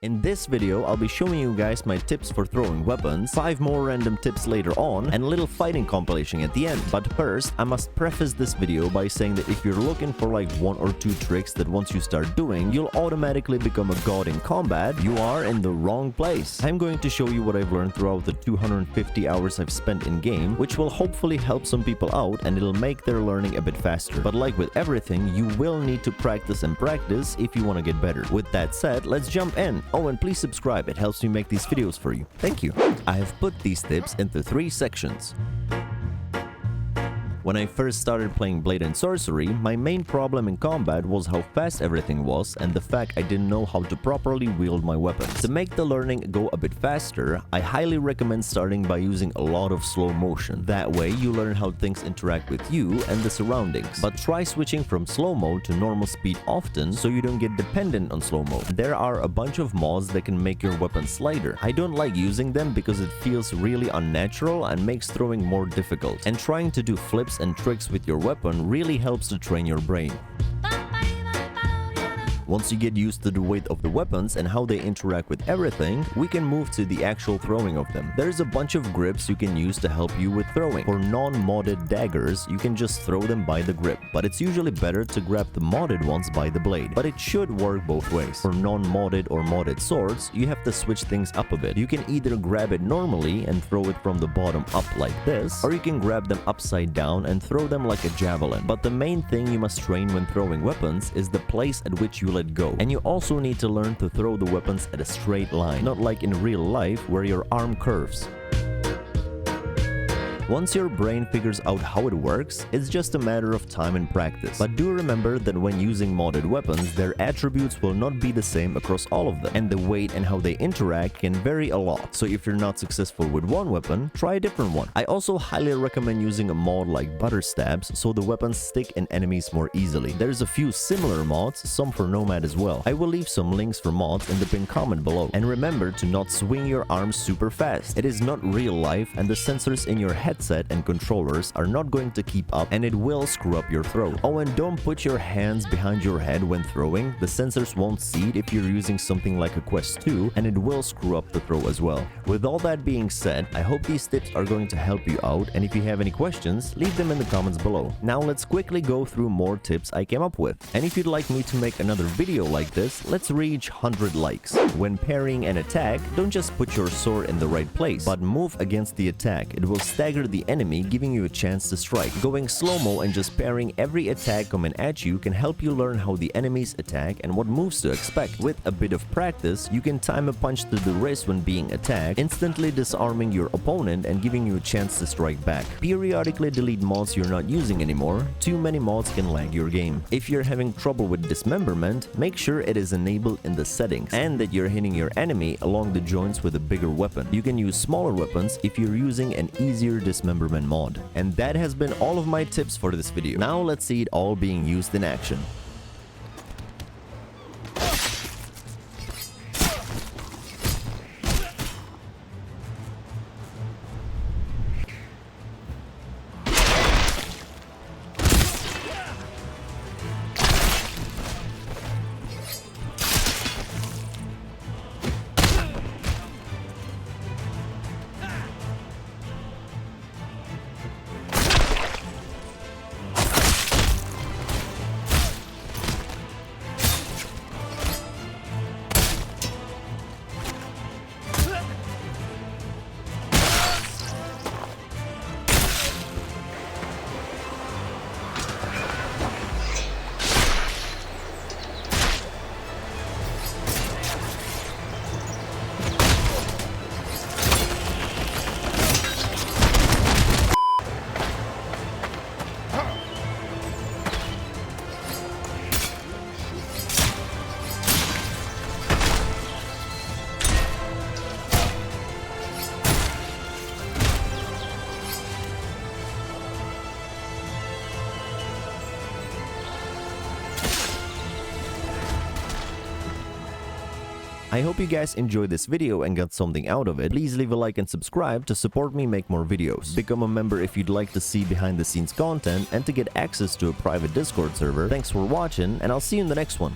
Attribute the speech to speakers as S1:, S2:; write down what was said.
S1: In this video, I'll be showing you guys my tips for throwing weapons, 5 more random tips later on, and a little fighting compilation at the end. But first, I must preface this video by saying that if you're looking for like 1 or 2 tricks that once you start doing, you'll automatically become a god in combat, you are in the wrong place. I'm going to show you what I've learned throughout the 250 hours I've spent in game, which will hopefully help some people out and it'll make their learning a bit faster. But like with everything, you will need to practice and practice if you want to get better. With that said, let's jump in. Oh, and please subscribe, it helps me make these videos for you. Thank you. I have put these tips into 3 sections. When I first started playing Blade Sorcery, my main problem in combat was how fast everything was and the fact I didn't know how to properly wield my weapons. To make the learning go a bit faster, I highly recommend starting by using a lot of slow motion. That way you learn how things interact with you and the surroundings. But try switching from slow mode to normal speed often so you don't get dependent on slow mode. There are a bunch of mods that can make your weapons lighter. I don't like using them because it feels really unnatural and makes throwing more difficult. And trying to do flips and tricks with your weapon really helps to train your brain. Once you get used to the weight of the weapons and how they interact with everything, we can move to the actual throwing of them. There's a bunch of grips you can use to help you with throwing. For non-modded daggers, you can just throw them by the grip, but it's usually better to grab the modded ones by the blade. But it should work both ways. For non-modded or modded swords, you have to switch things up a bit. You can either grab it normally and throw it from the bottom up like this, or you can grab them upside down and throw them like a javelin. But the main thing you must train when throwing weapons is the place at which you let go. And you also need to learn to throw the weapons at a straight line, not like in real life where your arm curves. Once your brain figures out how it works, it's just a matter of time and practice. But do remember that when using modded weapons, their attributes will not be the same across all of them, and the weight and how they interact can vary a lot. So if you're not successful with one weapon, try a different one. I also highly recommend using a mod like butter stabs so the weapons stick in enemies more easily. There's a few similar mods, some for Nomad as well. I will leave some links for mods in the pinned comment below. And remember to not swing your arms super fast. It is not real life and the sensors in your headset and controllers are not going to keep up and it will screw up your throw. Oh, and don't put your hands behind your head when throwing. The sensors won't see it if you're using something like a Quest 2 and it will screw up the throw as well. With all that being said, I hope these tips are going to help you out, and if you have any questions, leave them in the comments below. Now let's quickly go through more tips I came up with. And if you'd like me to make another video like this, let's reach 100 likes. When parrying an attack, don't just put your sword in the right place, but move against the attack. It will stagger the enemy, giving you a chance to strike. Going slow-mo and just parrying every attack coming at you can help you learn how the enemies attack and what moves to expect. With a bit of practice, you can time a punch to the wrist when being attacked, instantly disarming your opponent and giving you a chance to strike back. Periodically delete mods you're not using anymore. Too many mods can lag your game. If you're having trouble with dismemberment, make sure it is enabled in the settings and that you're hitting your enemy along the joints with a bigger weapon. You can use smaller weapons if you're using an easier dismemberment mod. And that has been all of my tips for this video. Now let's see it all being used in action. I hope you guys enjoyed this video and got something out of it. Please leave a like and subscribe to support me make more videos. Become a member if you'd like to see behind the scenes content and to get access to a private Discord server. Thanks for watching, and I'll see you in the next one.